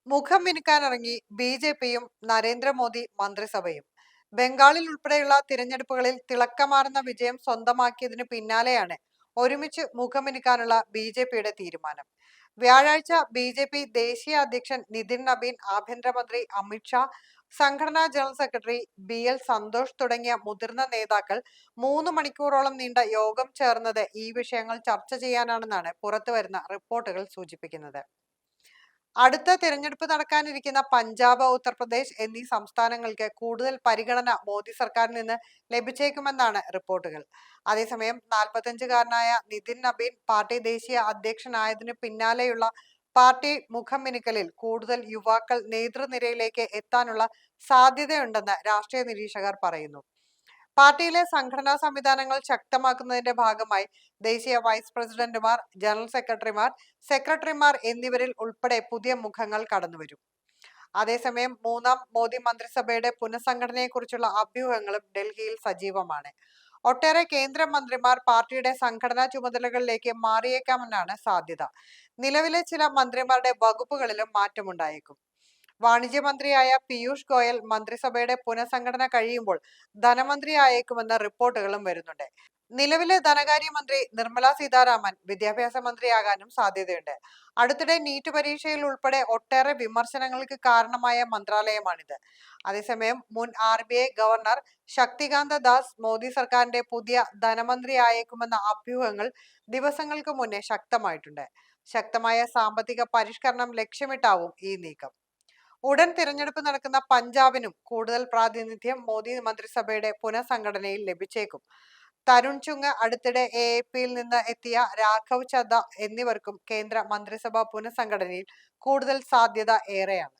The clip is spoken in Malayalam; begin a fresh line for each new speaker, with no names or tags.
മുഖം മിനുക്കാനിറങ്ങി ബി.ജെ.പിയും നരേന്ദ്രമോദി മന്ത്രിസഭയും. ബംഗാളിൽ ഉൾപ്പെടെയുള്ള തിരഞ്ഞെടുപ്പുകളിൽ തിളക്കമാർന്ന വിജയം സ്വന്തമാക്കിയതിനു പിന്നാലെയാണ് ഒരുമിച്ച് മുഖമിനുക്കാനുള്ള ബി.ജെ.പിയുടെ തീരുമാനം. വ്യാഴാഴ്ച ബി.ജെ.പി ദേശീയ അധ്യക്ഷൻ നിതിൻ നബീൻ, ആഭ്യന്തരമന്ത്രി അമിത്ഷാ, സംഘടനാ ജനറൽ സെക്രട്ടറി ബി.എൽ. സന്തോഷ് തുടങ്ങിയ മുതിർന്ന നേതാക്കൾ 3 മണിക്കൂറോളം നീണ്ട യോഗം ചേർന്നത് ഈ വിഷയങ്ങൾ ചർച്ച ചെയ്യാനാണെന്നാണ് പുറത്തുവരുന്ന റിപ്പോർട്ടുകൾ സൂചിപ്പിക്കുന്നത്. അടുത്ത തിരഞ്ഞെടുപ്പ് നടക്കാനിരിക്കുന്ന പഞ്ചാബ്, ഉത്തർപ്രദേശ് എന്നീ സംസ്ഥാനങ്ങൾക്ക് കൂടുതൽ പരിഗണന മോദി സർക്കാരിൽ നിന്ന് ലഭിച്ചേക്കുമെന്നാണ് റിപ്പോർട്ടുകൾ. അതേസമയം 45-കാരനായ നിതിൻ നബീൻ പാർട്ടി ദേശീയ അധ്യക്ഷനായതിനു പിന്നാലെയുള്ള പാർട്ടി മുഖം മിനുക്കലിൽ കൂടുതൽ യുവാക്കൾ നേതൃനിരയിലേക്ക് എത്താനുള്ള സാധ്യതയുണ്ടെന്ന് രാഷ്ട്രീയ നിരീക്ഷകർ പറയുന്നു. പാർട്ടിയിലെ സംഘടനാ സംവിധാനങ്ങൾ ശക്തമാക്കുന്നതിന്റെ ഭാഗമായി ദേശീയ വൈസ് പ്രസിഡന്റുമാർ, ജനറൽ സെക്രട്ടറിമാർ എന്നിവരിൽ ഉൾപ്പെടെ പുതിയ മുഖങ്ങൾ കടന്നുവരും. അതേസമയം 3-ാം മോദി മന്ത്രിസഭയുടെ പുനഃസംഘടനയെക്കുറിച്ചുള്ള അഭ്യൂഹങ്ങളും ഡൽഹിയിൽ സജീവമാണ്. ഒട്ടേറെ കേന്ദ്രമന്ത്രിമാർ പാർട്ടിയുടെ സംഘടനാ ചുമതലകളിലേക്ക് മാറിയേക്കാമെന്നാണ് സാധ്യത. നിലവിലെ ചില മന്ത്രിമാരുടെ വകുപ്പുകളിലും മാറ്റമുണ്ടായേക്കും. വാണിജ്യമന്ത്രിയായ പീയൂഷ് ഗോയൽ മന്ത്രിസഭയുടെ പുനഃസംഘടന കഴിയുമ്പോൾ ധനമന്ത്രിയായേക്കുമെന്ന റിപ്പോർട്ടുകളും വരുന്നുണ്ട്. നിലവിലെ ധനകാര്യമന്ത്രി നിർമ്മല സീതാരാമൻ വിദ്യാഭ്യാസ മന്ത്രിയാകാനും സാധ്യതയുണ്ട്. അടുത്തിടെ നീറ്റ് പരീക്ഷയിൽ ഉൾപ്പെടെ ഒട്ടേറെ വിമർശനങ്ങൾക്ക് കാരണമായ മന്ത്രാലയമാണിത്. അതേസമയം മുൻ RBI ഗവർണർ ശക്തികാന്ത ദാസ് മോദി സർക്കാരിന്റെ പുതിയ ധനമന്ത്രിയായേക്കുമെന്ന അഭ്യൂഹങ്ങൾ ദിവസങ്ങൾക്ക് മുന്നേ ശക്തമായിട്ടുണ്ട്. ശക്തമായ സാമ്പത്തിക പരിഷ്കരണം ലക്ഷ്യമിട്ടാവും ഈ നീക്കം. ഉടൻ തിരഞ്ഞെടുപ്പ് നടക്കുന്ന പഞ്ചാബിനും കൂടുതൽ പ്രാതിനിധ്യം മോദി മന്ത്രിസഭയുടെ പുനഃസംഘടനയിൽ ലഭിച്ചേക്കും. തരുൺ ചുങ്, അടുത്തിടെ AAP-യിൽ നിന്ന് എത്തിയ രാഘവ് ചദ്ദ എന്നിവർക്കും കേന്ദ്ര മന്ത്രിസഭാ പുനഃസംഘടനയിൽ കൂടുതൽ സാധ്യത ഏറെയാണ്.